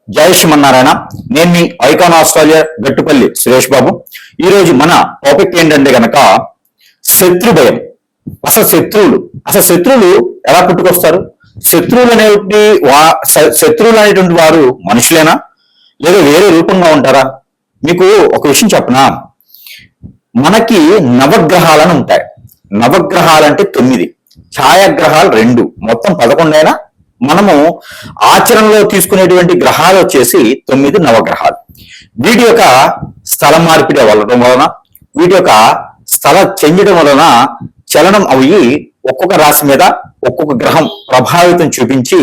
జై శ్రీమన్నారాయణ. నేను మీ icon Australia Gattupalli Suresh Babu. ఈరోజు మన టాపిక్ ఏంటంటే గనక శత్రు భయం. అసలు శత్రువులు ఎలా పుట్టుకొస్తారు? శత్రువులు అనేటువంటి వారు మనుషులేనా లేదా వేరే రూపంగా ఉంటారా? మీకు ఒక విషయం చెప్పనా, మనకి నవగ్రహాలను ఉంటాయి. నవగ్రహాలంటే 9, ఛాయాగ్రహాలు 2, మొత్తం 11 అయినా మనము ఆచరణలో తీసుకునేటువంటి గ్రహాలు వచ్చేసి 9 నవగ్రహాలు. వీటి యొక్క స్థల మార్పిడి అవ్వడం వలన, వీటి యొక్క స్థల చెందడం వలన చలనం అవి ఒక్కొక్క రాశి మీద ఒక్కొక్క గ్రహం ప్రభావితం చూపించి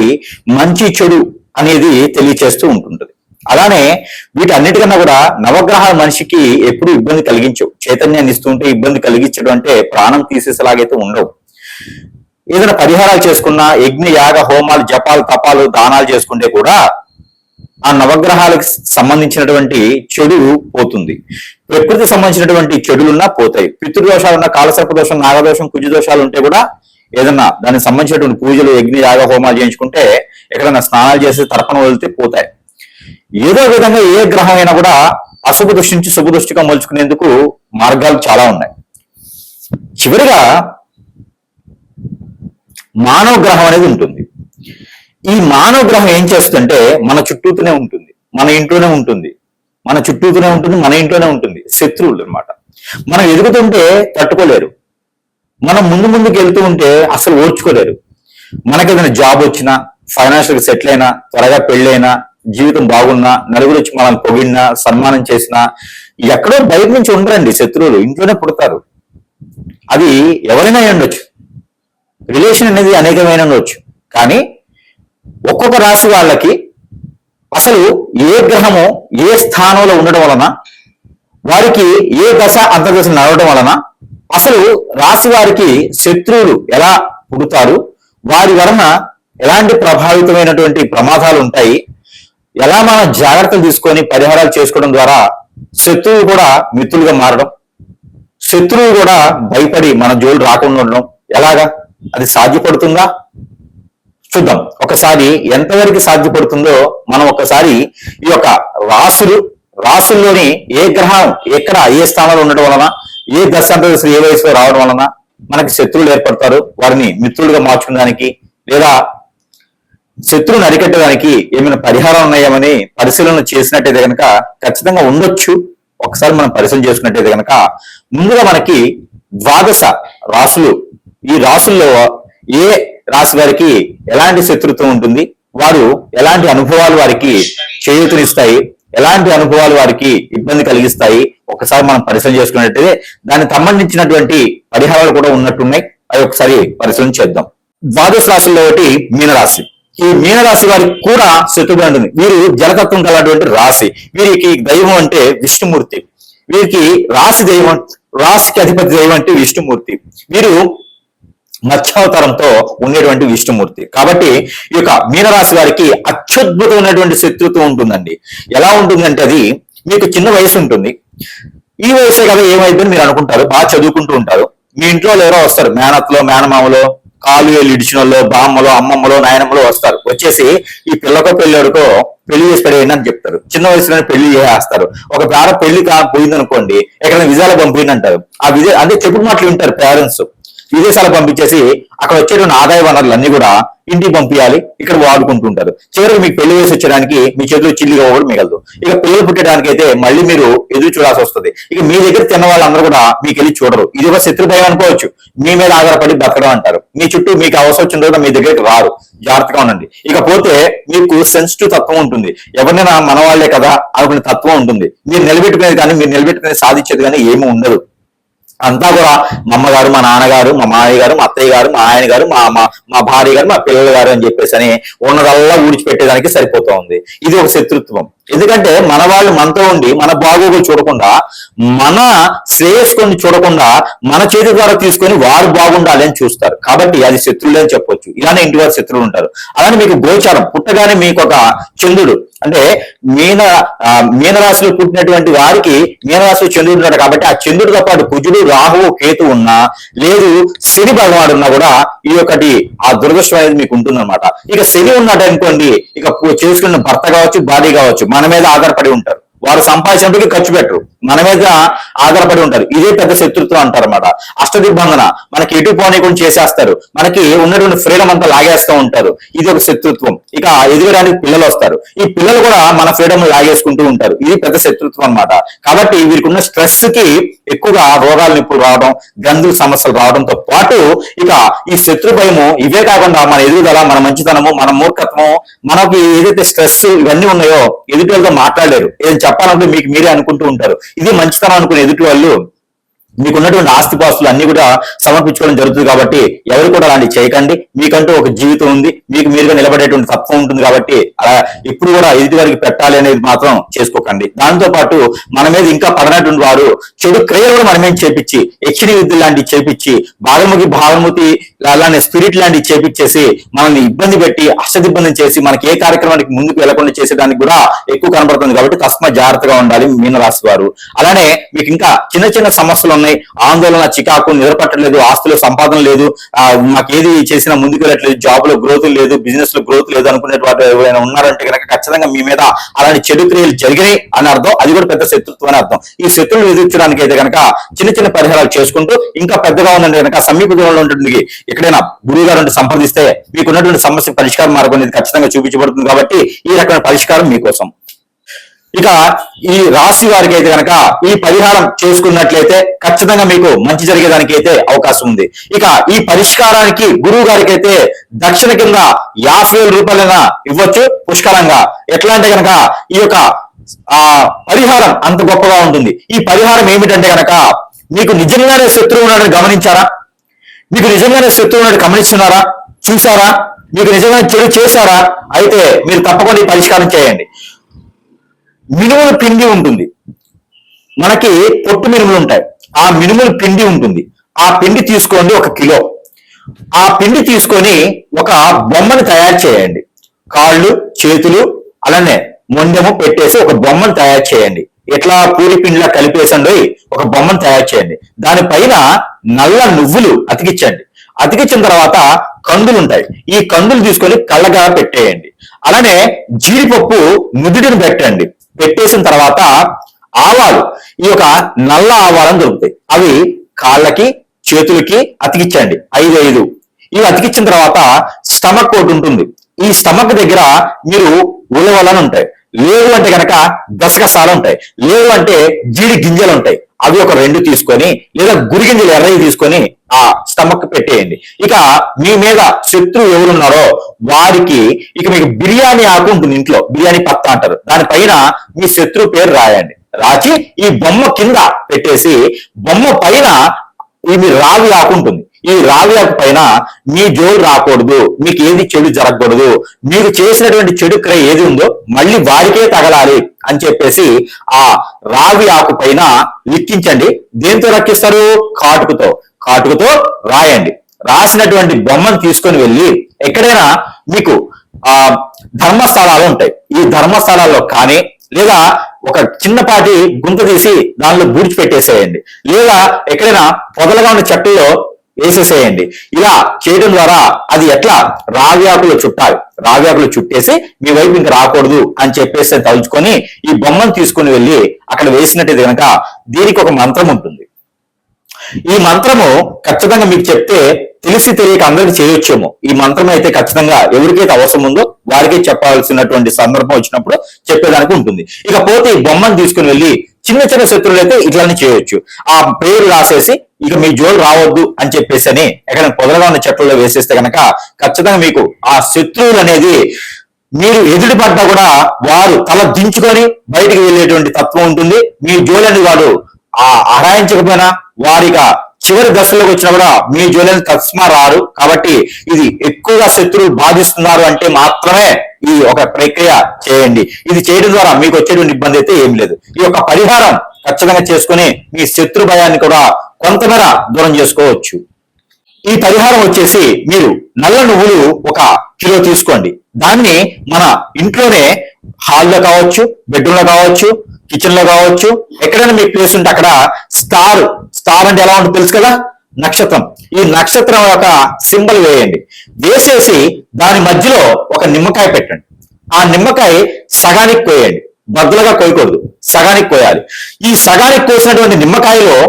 మంచి చెడు అనేది తెలియచేస్తూ ఉంటుంటుంది. అలానే వీటన్నిటికన్నా కూడా నవగ్రహాల మనిషికి ఎప్పుడు ఇబ్బంది కలిగించవు. చైతన్యాన్ని ఇస్తుంటే ఇబ్బంది కలిగించడం అంటే ప్రాణం తీసేసేలాగైతే ఉండవు. ఏదైనా పరిహారాలు చేసుకున్నా, యజ్ఞ యాగ హోమాలు జపాలు తపాలు దానాలు చేసుకుంటే కూడా ఆ నవగ్రహాలకు సంబంధించినటువంటి చెడు పోతుంది. ప్రకృతికి సంబంధించినటువంటి చెడులున్నా పోతాయి. పితృదోషాలున్నా, కాలసర్ప దోషం, నాగదోషం, కుజదోషాలు ఉంటే కూడా ఏదన్నా దానికి సంబంధించినటువంటి పూజలు యజ్ఞ యాగ హోమాలు చేయించుకుంటే, ఎక్కడైనా స్నానాలు చేసి తర్పణ వదిలితే పోతాయి. ఏదో విధంగా ఏ గ్రహం అయినా కూడా అశుభ దృష్టి నుంచి శుభ దృష్టిగా మలుచుకునేందుకు మార్గాలు చాలా ఉన్నాయి. చివరిగా మానవ గ్రహం అనేది ఉంటుంది. ఈ మానవ గ్రహం ఏం చేస్తుందంటే మన చుట్టూతూనే ఉంటుంది, మన ఇంట్లోనే ఉంటుంది, మన చుట్టూతూనే ఉంటుంది, మన ఇంట్లోనే ఉంటుంది. శత్రువులు అన్నమాట. మనం ఎదుగుతుంటే తట్టుకోలేరు, మనం ముందుకు వెళ్తూ ఉంటే అసలు ఓర్చుకోలేరు. మనకి ఏదైనా జాబ్ వచ్చినా, ఫైనాన్షియల్ సెటిల్ అయినా, త్వరగా పెళ్ళైనా, జీవితం బాగున్నా, నలుగురు వచ్చి మనల్ని పొగిడినా, సన్మానం చేసినా ఎక్కడో బయట నుంచి ఉండరండి. శత్రువులు ఇంట్లోనే పుడతారు. అది ఎవరైనా ఉండొచ్చు, రిలేషన్ అనేది అనేకమైన ఉండొచ్చు. కానీ ఒక్కొక్క రాశి వాళ్ళకి అసలు ఏ గ్రహము ఏ స్థానంలో ఉండడం వలన, వారికి ఏ దశ అంతర్దశ నడవడం వలన అసలు రాశి వారికి శత్రువులు ఎలా పుడతారు, వారి వలన ఎలాంటి ప్రభావితమైనటువంటి ప్రమాదాలు ఉంటాయి, ఎలా మనం జాగ్రత్తలు తీసుకొని పరిహారాలు చేసుకోవడం ద్వారా శత్రువులు కూడా మిత్రులుగా మారడం, శత్రువులు కూడా భయపడి మన జోలు రాకుండా ఉండడం ఎలాగా, అది సాధ్యపడుతుందా? చూద్దాం ఒకసారి ఎంతవరకు సాధ్యపడుతుందో. మనం ఒకసారి ఈ యొక్క రాసుల్లోని ఏ గ్రహం ఎక్కడ ఏ స్థానంలో ఉండడం వలన, ఏ దశాంతదశలు ఏ వయసులో రావడం వలన మనకి శత్రువులు ఏర్పడతారు, వారిని మిత్రులుగా మార్చుకోవడానికి లేదా శత్రువుని అరికట్టడానికి ఏమైనా పరిహారం ఉన్నాయేమని పరిశీలన చేసినట్టయితే కనుక ఖచ్చితంగా ఉండొచ్చు. ఒకసారి మనం పరిశీలన చేసుకున్నట్టయితే కనుక ముందుగా మనకి 12 రాసులు, ఈ రాసుల్లో ఏ రాశి వారికి ఎలాంటి శత్రుత్వం ఉంటుంది, వారు ఎలాంటి అనుభవాలు వారికి చేయూతనిస్తాయి, ఎలాంటి అనుభవాలు వారికి ఇబ్బంది కలిగిస్తాయి, ఒకసారి మనం పరిశీలన చేసుకున్నట్టయితే దానికి సంబంధించినటువంటి పరిహారాలు కూడా ఉన్నట్టున్నాయి. అవి ఒకసారి పరిశీలన చేద్దాం. 12 రాశుల్లో ఒకటి మీనరాశి. ఈ మీనరాశి వారికి కూడా శత్రువుగా ఉంటుంది. వీరు జలతత్వం కలటువంటి రాశి. వీరికి దైవం అంటే విష్ణుమూర్తి. వీరికి రాశికి అధిపతి దైవం అంటే విష్ణుమూర్తి. వీరు మత్స్యావతారంతో ఉండేటువంటి విష్ణుమూర్తి. కాబట్టి ఈ యొక్క మీనరాశి వారికి అత్యద్భుతమైనటువంటి శత్రుత్వం ఉంటుందండి. ఎలా ఉంటుందంటే అది మీకు చిన్న వయసు ఉంటుంది. ఈ వయసే కదా ఏమైందని మీరు అనుకుంటారు. బాగా చదువుకుంటూ ఉంటారు. మీ ఇంట్లో ఎవరో వస్తారు, మేనత్లో మేనమామలో, కాలు వేలు ఇడిచిన వాళ్ళు, బామ్మలో అమ్మమ్మలో నాయనమ్మలో వస్తారు. వచ్చేసి ఈ పిల్లకో పెళ్ళాడుకో పెళ్లి చేసి పడేయండి అని చెప్తారు. చిన్న వయసులోనే పెళ్లి చేస్తారు. ఒక పేర పెళ్లి పోయింది అనుకోండి, ఎక్కడ విజయాలు పంపింది అంటారు. ఆ అంటే చెప్పుడు మాటలు వింటారు పేరెంట్స్. విదేశాలకు పంపించేసి అక్కడ వచ్చేటువంటి ఆదాయ వనరులు అన్ని కూడా ఇంటికి పంపించాలి, ఇక్కడ వాడుకుంటుంటారు. చివరికి మీకు పెళ్లి వేసి వచ్చడానికి మీ చేతిలో చిల్లిగా కూడా మిగలదు. ఇక పిల్లలు పుట్టడానికి అయితే మళ్ళీ మీరు ఎదురు చూడాల్సి వస్తుంది. ఇక మీ దగ్గర తిన్న వాళ్ళందరూ కూడా మీకు వెళ్ళి చూడరు. ఇది ఒక శత్రు భయం అనుకోవచ్చు. మీ మీద ఆధారపడి బతకడం అంటారు. మీ చుట్టూ మీకు అవసరం వచ్చిన రోజు మీ దగ్గరికి రారు. జాగ్రత్తగా ఉండండి. ఇకపోతే మీకు సెన్సిటివ్ తత్వం ఉంటుంది. ఎవరినైనా మన వాళ్లే కదా అనుకునే తత్వం ఉంటుంది. మీరు నిలబెట్టుకునేది కానీ, మీరు నిలబెట్టుకునేది సాధించేది కానీ ఏమీ ఉండదు. అంతా కూడా మా అమ్మగారు, మా నాన్నగారు, మా మామయ్య గారు, మా అత్తయ్య గారు, మా ఆయన గారు, మా భార్య గారు, మా పిల్లల గారు అని చెప్పేసి అని ఉన్నదల్లా ఊడిచిపెట్టేదానికి సరిపోతా ఉంది. ఇది ఒక శత్రుత్వం. ఎందుకంటే మన వాళ్ళు మనతో ఉండి మన బాగోగులు చూడకుండా, మన శ్రేయస్సుని చూడకుండా మన చేతి ద్వారా తీసుకొని వారు బాగుండాలి అని చూస్తారు. కాబట్టి అది శత్రువులే అని చెప్పొచ్చు. ఇలానే ఇంటి వారి శత్రువులు ఉంటారు. అలానే మీకు గోచారం పుట్టగానే మీకు ఒక చంద్రుడు అంటే మీనరాశిలో పుట్టినటువంటి వారికి మీనరాశిలో చంద్రుడు ఉన్నాడు. కాబట్టి ఆ చంద్రుడితో పాటు కుజుడు, రాహువు, కేతు ఉన్నా, లేదు శని భగవాడు ఉన్నా కూడా ఈ ఒకటి ఆ దురదృష్టం అనేది మీకు ఉంటుందన్నమాట. ఇక శని ఉన్నాడు అనుకోండి, ఇక చేసుకున్న భర్త కావచ్చు, భార్య కావచ్చు, మన మీద ఆధారపడి ఉంటారు. వారు సంపాదించినప్పటికీ ఖర్చు పెట్టరు, మన మీద ఆధారపడి ఉంటారు. ఇదే పెద్ద శత్రుత్వం అంటారు అన్నమాట. అష్టదిగ్బంధన, మనకి ఎటు పోనీకుండా చేసేస్తారు, మనకి ఉన్నటువంటి ఫ్రీడమ్ అంతా లాగేస్తూ ఉంటారు. ఇది ఒక శత్రుత్వం. ఇక ఎదుగడానికి పిల్లలు వస్తారు, ఈ పిల్లలు కూడా మన ఫ్రీడమ్ లాగేసుకుంటూ ఉంటారు. ఇది పెద్ద శత్రుత్వం అన్నమాట. కాబట్టి వీరికి ఉన్న స్ట్రెస్ కి ఎక్కువగా రోగాలు నిప్పులు రావడం, గంధుల సమస్యలు రావడంతో పాటు ఇక ఈ శత్రు భయము, ఇవే కాకుండా మన ఎదుగుదల, మన మంచితనము, మన మూర్ఖత్వము, మనకి ఏదైతే స్ట్రెస్ ఇవన్నీ ఉన్నాయో ఎదుటి వాళ్ళతో మాట్లాడలేరు. ఏదైనా చెప్పాలంటే మీకు మీరే అనుకుంటూ ఉంటారు. ఇది మంచితనం అనుకునే ఎదుటి వాళ్ళు మీకున్నటువంటి ఆస్తిపాస్తులు అన్ని కూడా సమర్పించుకోవడం జరుగుతుంది. కాబట్టి ఎవరు కూడా అలాంటి చేయకండి. మీకంటూ ఒక జీవితం ఉంది, మీకు మీరుగా నిలబడేటువంటి తత్వం ఉంటుంది. కాబట్టి అలా ఎప్పుడు కూడా ఎదుటి వారికి పెట్టాలి అనేది మాత్రం చేసుకోకండి. దాంతో పాటు మన మీద ఇంకా పడనటువంటి వారు చెడు క్రియలు కూడా మనమేం చేపించి, యక్షిణి విద్యలు లాంటివి చేపించి, భావముతి అలానే స్పిరిట్ లాంటివి చేపించేసి మనల్ని ఇబ్బంది పెట్టి అష్టదిబ్బంది చేసి మనకి ఏ కార్యక్రమానికి ముందుకు వెళ్లకుండా చేసేదానికి కూడా ఎక్కువ కనబడుతుంది. కాబట్టి తస్మా జాగ్రత్తగా ఉండాలి మీనరాశి వారు. అలానే మీకు ఇంకా చిన్న చిన్న సమస్యలు ఉన్నాయి, ఆందోళన, చికాకు, నిలబట్టలేదు, ఆస్తులు సంపాదన లేదు, మాకేది చేసినా ముందుకు వెళ్ళట్లేదు, జాబ్ లో గ్రోత్ లేదు, బిజినెస్ లో గ్రోత్ లేదు అనుకునే వారు ఎవరైనా ఉన్నారంటే కనుక ఖచ్చితంగా మీ మీద అలాంటి చెడు క్రియలు జరిగినాయి అని అర్థం. అది కూడా పెద్ద శత్రుత్వం అని అర్థం. ఈ శత్రువులు ఎదుర్చడానికి అయితే కనుక చిన్న చిన్న పరిహారాలు చేసుకుంటూ, ఇంకా పెద్దగా ఉందంటే కనుక సమీప దూరంలో ఉంటుంది ఎక్కడైనా గురువు గారు సంప్రదిస్తే మీకు ఉన్నటువంటి సమస్య పరిష్కారం మార్గం అనేది ఖచ్చితంగా చూపించబడుతుంది. కాబట్టి ఈ రకమైన పరిష్కారం మీకోసం. ఇక ఈ రాశి వారికి అయితే కనుక ఈ పరిహారం చేసుకున్నట్లయితే ఖచ్చితంగా మీకు మంచి జరిగేదానికి అయితే అవకాశం ఉంది. ఇక ఈ పరిష్కారానికి గురువు గారికి అయితే దక్షిణ కింద 50,000 రూపాయలైనా ఇవ్వచ్చు పుష్కలంగా. ఎట్లా అంటే కనుక ఈ యొక్క పరిహారం అంత గొప్పగా ఉంటుంది. ఈ పరిహారం ఏమిటంటే కనుక మీకు నిజంగానే శత్రువు ఉన్నాడని గమనించారా? మీకు నిజంగానే శత్రువు ఉన్నాడు గమనిస్తున్నారా? చూసారా? మీకు నిజంగానే చెడు చేశారా? అయితే మీరు తప్పకుండా ఈ పరిష్కారం చేయండి. మినుముల పిండి ఉంటుంది, మనకి పొట్టు మినుములు ఉంటాయి, ఆ మినుముల పిండి ఉంటుంది. ఆ పిండి తీసుకోండి 1 కిలో. ఆ పిండి తీసుకొని ఒక బొమ్మను తయారు చేయండి. కాళ్ళు, చేతులు అలానే మొండెము పెట్టేసి ఒక బొమ్మను తయారు చేయండి. ఎట్లా పూరి పిండిలా కలిపేసండి ఒక బొమ్మను తయారు చేయండి. దానిపైన నల్ల నువ్వులు అతికించండి. అతికించిన తర్వాత కందులు ఉంటాయి, ఈ కందులు తీసుకొని కళ్ళగా పెట్టేయండి. అలానే జీడిపప్పు నుదుటిని పెట్టండి. పెట్టేసిన తర్వాత ఆవాలు, ఈ యొక్క నల్ల ఆవాలను దొరుకుతాయి, అవి కాళ్ళకి, చేతులకి అతికించండి 5 ఇవి అతికించిన తర్వాత స్టమక్ ఒకటి ఉంటుంది. ఈ స్టమక్ దగ్గర మీరు ఉలవలను ఉంటాయి, లేదు అంటే కనుక గసగసాలు ఉంటాయి, లేదు అంటే జీడి గింజలు ఉంటాయి, అవి ఒక 2 తీసుకొని, లేదా గురిగింజలు ఎర్రవి తీసుకొని ఆ స్టమక్ పెట్టేయండి. ఇక మీ మీద శత్రువు ఎవరున్నారో వారికి ఇక మీకు బిర్యానీ ఆకు ఉంటుంది ఇంట్లో, బిర్యానీ పత్తా అంటారు, దానిపైన మీ శత్రువు పేరు రాయండి. రాచి ఈ బొమ్మ కింద పెట్టేసి బొమ్మ పైన ఈ రావి ఆకు ఉంటుంది. ఈ రావి ఆకు పైన మీ జోలు రాకూడదు, మీకు ఏది చెడు జరగకూడదు, మీరు చేసినటువంటి చెడు క్రియ ఏది ఉందో మళ్ళీ వారికే తగలాలి అని చెప్పేసి ఆ రావి ఆకు పైన లిఖించండి. దేంతో రక్కిస్తారు? కాటుకతో రాయండి. రాసినటువంటి బొమ్మను తీసుకొని వెళ్ళి ఎక్కడైనా మీకు ధర్మస్థలాలు ఉంటాయి, ఈ ధర్మస్థలాల్లో కానీ, లేదా ఒక చిన్నపాటి గుంత తీసి దానిలో బూడ్చి పెట్టేసేయండి, లేదా ఎక్కడైనా పొదలుగా ఉన్న చెట్టులో వేసేసేయండి. ఇలా చేయడం ద్వారా అది ఎట్లా రావ్యాకులు చుట్టాలి, రావ్యాకులు చుట్టేసి మీ వైపు ఇంకా రాకూడదు అని చెప్పేసి తలుచుకొని ఈ బొమ్మను తీసుకుని వెళ్ళి అక్కడ వేసినట్టు కనుక దీనికి ఒక మంత్రం ఉంటుంది. ఈ మంత్రము ఖచ్చితంగా మీకు చెప్తే తెలిసి తెలియక అందరికి చేయొచ్చేమో. ఈ మంత్రం అయితే ఖచ్చితంగా ఎవరికైతే అవసరం ఉందో వారికే చెప్పాల్సినటువంటి సందర్భం వచ్చినప్పుడు చెప్పేదానికి ఉంటుంది. ఇకపోతే ఈ బొమ్మను తీసుకుని వెళ్ళి చిన్న చిన్న శత్రువులు అయితే ఇట్లానే చేయొచ్చు. ఆ పేరు రాసేసి ఇక మీ జోలు రావద్దు అని చెప్పేసి అని ఎక్కడ పొదలుగా ఉన్న చెట్లలో వేసేస్తే కనుక ఖచ్చితంగా మీకు ఆ శత్రువులు అనేది మీరు ఎదుటి పడ్డా కూడా వారు తల దించుకొని బయటికి వెళ్ళేటువంటి తత్వం ఉంటుంది. మీ జోలని వాడు అరాయించకపోయినా వారిగా చివరి దశలోకి వచ్చినా కూడా మీ జోలిని తస్మా రారు. కాబట్టి ఇది ఎక్కువగా శత్రువులు బాధిస్తున్నారు అంటే మాత్రమే ఈ ఒక ప్రక్రియ చేయండి. ఇది చేయడం ద్వారా మీకు వచ్చేటువంటి ఇబ్బంది అయితే ఏం లేదు. ఈ యొక్క పరిహారం ఖచ్చితంగా చేసుకుని మీ శత్రు భయాన్ని కూడా కొంతమేర దూరం చేసుకోవచ్చు. ఈ పరిహారం వచ్చేసి మీరు నల్ల నువ్వులు 1 కిలో తీసుకోండి. దాన్ని మన ఇంట్లోనే హాల్లో కావచ్చు, బెడ్రూమ్ లో కావచ్చు, కిచెన్ లో కావచ్చు, ఎక్కడైనా మీకు ప్లేస్ ఉంటే అక్కడ స్టార్ అంటే ఎలా ఉంటుంది తెలుసు కదా, నక్షత్రం. ఈ నక్షత్రం యొక్క సింబల్ వేయండి. వేసేసి దాని మధ్యలో ఒక నిమ్మకాయ పెట్టండి. ఆ నిమ్మకాయ సగానికి కోయండి, బద్దలుగా కోయకూడదు, సగానికి కోయాలి. ఈ సగానికి కోసినటువంటి నిమ్మకాయలో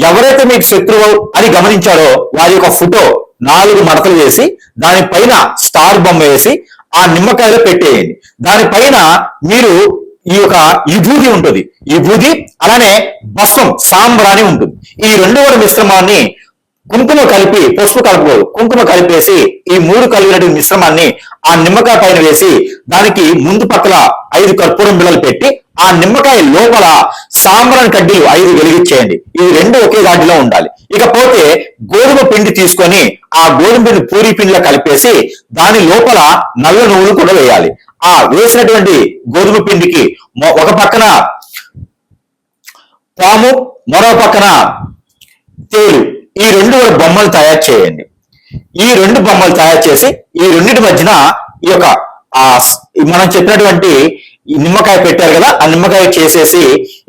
ఎవరైతే మీకు శత్రువు అని గమనించారో వారి యొక్క ఫోటో 4 మడతలు వేసి దానిపైన స్టార్ బొమ్మ వేసి ఆ నిమ్మకాయలో పెట్టేయండి. దానిపైన మీరు ఈ యొక్క విభూది ఉంటుంది, విభూది అలానే భస్మం సాంబ్రాణి ఉంటుంది. ఈ 2 కూడా మిశ్రమాన్ని కుంకుమ కలిపి, పసుపు కలుపుకోదు, కుంకుమ కలిపేసి ఈ 3 కలిగినటువంటి మిశ్రమాన్ని ఆ నిమ్మకాయ పైన వేసి దానికి ముందు పక్కల 5 కర్పూరం బిళ్ళలు పెట్టి ఆ నిమ్మకాయ లోపల సాంబ్రాణి కడ్డీలు 5 వెలిగించేయండి. ఇవి 2 ఒకే దాటిలో ఉండాలి. ఇకపోతే గోధుమ పిండి తీసుకొని ఆ గోధుమ పిండి పూరి పిండిలో కలిపేసి దాని లోపల నల్ల నువ్వులు కూడా వేయాలి. ఆ వేసినటువంటి గోధుమ పిండికి ఒక పక్కన పాము, మరో పక్కన తేలు, ఈ 2 బొమ్మలు తయారు చేయండి. ఈ 2 బొమ్మలు తయారు చేసి ఈ రెండింటి మధ్యన ఈ యొక్క మనం చెప్పినటువంటి ఈ నిమ్మకాయ పెట్టారు కదా, ఆ నిమ్మకాయ చేసేసి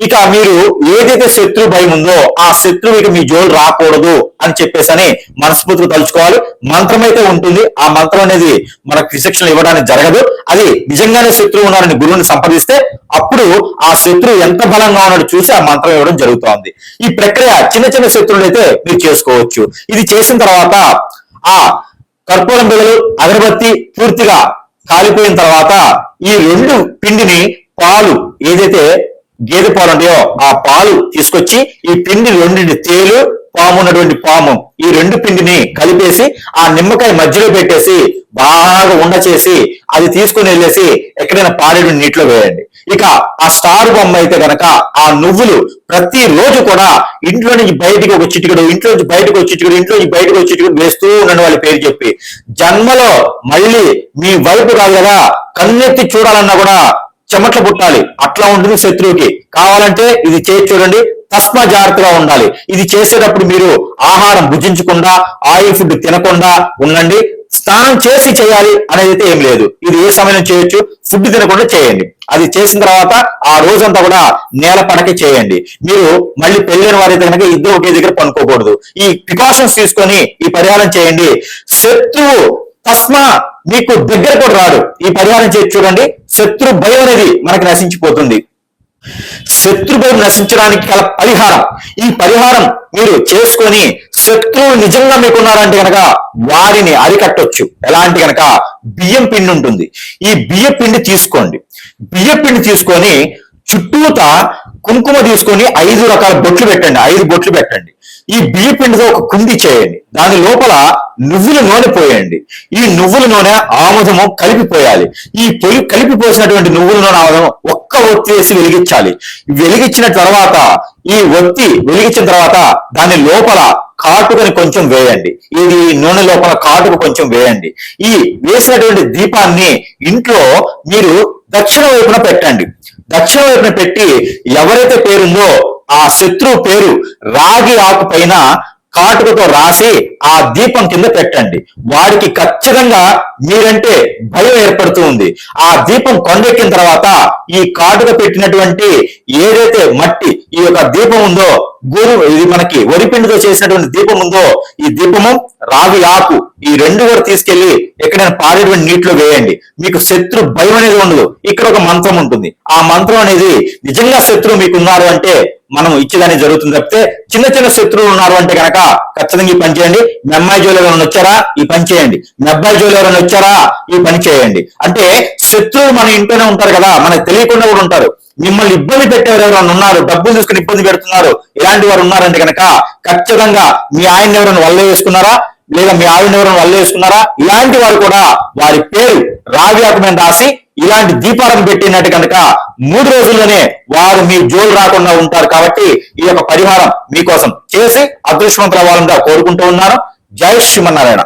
ఇక మీరు ఏదైతే శత్రు భయం ఉందో ఆ శత్రువు ఇక మీ జోలు రాకూడదు అని చెప్పేసి అని మనస్ఫూర్తిగా తలుచుకోవాలి. మంత్రం అయితే ఉంటుంది. ఆ మంత్రం అనేది మనకు విశిక్షణ ఇవ్వడానికి జరగదు. అది నిజంగానే శత్రువు ఉన్నారని గురువుని సంప్రదిస్తే అప్పుడు ఆ శత్రువు ఎంత బలంగా ఉన్నాడో చూసి ఆ మంత్రం ఇవ్వడం జరుగుతోంది. ఈ ప్రక్రియ చిన్న చిన్న శత్రువులు అయితే మీరు చేసుకోవచ్చు. ఇది చేసిన తర్వాత ఆ కర్పూరం బిళ్ళలు, అగరబత్తి పూర్తిగా కాలిపోయిన తర్వాత ఈ 2 పిండిని పాలు, ఏదైతే గేదె పాలు ఉంటాయో ఆ పాలు తీసుకొచ్చి ఈ పిండి 2 తేలు, పాము ఉన్నటువంటి పాము, ఈ 2 పిండిని కలిపేసి ఆ నిమ్మకాయ మధ్యలో పెట్టేసి బాగా ఉండ చేసి అది తీసుకుని వెళ్ళేసి ఎక్కడైనా పాడేడు నీటిలో వేయండి. ఇక ఆ స్టార్ బొమ్మ అయితే గనక ఆ నువ్వులు ప్రతి రోజు కూడా ఇంట్లో నుంచి బయటికి ఒక చిటికెడు, ఇంట్లో నుంచి బయటకు ఒక చిటికెడు, ఇంట్లో నుంచి బయటకు ఒక చిటికెడు వేస్తూ ఉండండి వాళ్ళ పేరు చెప్పి. జన్మలో మళ్ళీ మీ వైపు కాదు కదా, కన్నెత్తి చూడాలన్నా కూడా చెమట్లు పుట్టాలి, అట్లా ఉంటుంది శత్రువుకి. కావాలంటే ఇది చేసి చూడండి. తస్మా జాగ్రత్తగా ఉండాలి. ఇది చేసేటప్పుడు మీరు ఆహారం భుజించకుండా, ఆయిల్ ఫుడ్ తినకుండా ఉండండి. స్నానం చేసి చేయాలి అనేది అయితే ఏం లేదు. ఇది ఏ సమయం చేయొచ్చు, ఫుడ్ తినకుండా చేయండి. అది చేసిన తర్వాత ఆ రోజంతా కూడా నేల పడక చేయండి. మీరు మళ్ళీ పెళ్ళైన వారైతే కనుక ఇద్దరు ఒకే దగ్గర పనుకోకూడదు. ఈ ప్రికాషన్స్ తీసుకొని ఈ పరిహారం చేయండి. శత్రువు తస్మా మీకు దగ్గర కూడా రాడు. ఈ పరిహారం చేసి చూడండి. శత్రు భయం అనేది మనకి నశించిపోతుంది. శత్రు భయం నశించడానికి గల పరిహారం, ఈ పరిహారం మీరు చేసుకొని శత్రువులు నిజంగా మీకున్నారంటే కనుక వారిని అరికట్టొచ్చు. ఎలాంటి కనుక బియ్యం పిండి ఉంటుంది. ఈ బియ్య పిండి తీసుకోండి. బియ్య పిండి తీసుకొని చుట్టూత కుంకుమ తీసుకొని 5 రకాల బొట్లు పెట్టండి. 5 బొట్లు పెట్టండి. ఈ బియ్య పిండితో ఒక కుండి చేయండి. దాని లోపల నువ్వుల నూనె పోయండి. ఈ నువ్వుల నూనె ఆముదము కలిపిపోయాలి. ఈ కలిపిపోసినటువంటి నువ్వుల నూనె ఆముదం ఒక్క ఒత్తి వేసి వెలిగించాలి. వెలిగించిన తర్వాత ఈ ఒత్తి వెలిగించిన తర్వాత దాని లోపల కాటుకని కొంచెం వేయండి. ఇది నూనె లోపల కాటుకు కొంచెం వేయండి. ఈ వేసినటువంటి దీపాన్ని ఇంట్లో మీరు దక్షిణ వైపున పెట్టండి. దక్షిణ వైపున పెట్టి ఎవరైతే పేరుందో ఆ శత్రువు పేరు రాగి ఆకు పైన కాటుకతో రాసి ఆ దీపం కింద పెట్టండి. వాడికి ఖచ్చితంగా మీరంటే భయం ఏర్పడుతూ ఉంది. ఆ దీపం కొండెక్కిన తర్వాత ఈ కాటుక పెట్టినటువంటి ఏదైతే మట్టి ఈ యొక్క దీపం ఉందో, ఇది మనకి వరిపిండితో చేసినటువంటి దీపం ఉందో, ఈ దీపము రావి ఆకు ఈ 2 కూడా తీసుకెళ్లి ఎక్కడైనా పారేటువంటి నీటిలో వేయండి. మీకు శత్రు భయం అనేది ఉండదు. ఇక్కడ ఒక మంత్రం ఉంటుంది. ఆ మంత్రం అనేది నిజంగా శత్రువు మీకు ఉన్నారు అంటే మనం ఇచ్చేదాన్ని జరుగుతుంది తప్పితే చిన్న చిన్న శత్రువులు ఉన్నారు అంటే కనుక ఖచ్చితంగా ఈ పని చేయండి. మీ అమ్మాయి జోలు ఎవరైనా వచ్చారా, ఈ పని చేయండి. మీ అబ్బాయి జోలు ఎవరైనా వచ్చారా, ఈ పని చేయండి. అంటే శత్రువులు మన ఇంట్లోనే ఉంటారు కదా, మనకు తెలియకుండా కూడా ఉంటారు. మిమ్మల్ని ఇబ్బంది పెట్టేవారు ఎవరైనా ఉన్నారు, డబ్బులు తీసుకుని ఇబ్బంది పెడుతున్నారు, ఇలాంటి వారు ఉన్నారంటే కనుక ఖచ్చితంగా మీ ఆయన ఎవరైనా వల్ల వేసుకున్నారా, లేదా మీ ఆవిడ ఎవరైనా వల్ల వేసుకున్నారా, ఇలాంటి వారు కూడా వారి పేరు రావి ఆకు మీద రాసి ఇలాంటి దీపాలను పెట్టినట్టు కనుక 3 రోజుల్లోనే వారు మీ జోలు రాకుండా ఉంటారు. కాబట్టి ఈ యొక్క పరిహారం మీకోసం చేసి అదృష్టవంతులు అవ్వాలని కోరుకుంటూ ఉన్నాను. జై శ్రీమన్నారాయణ.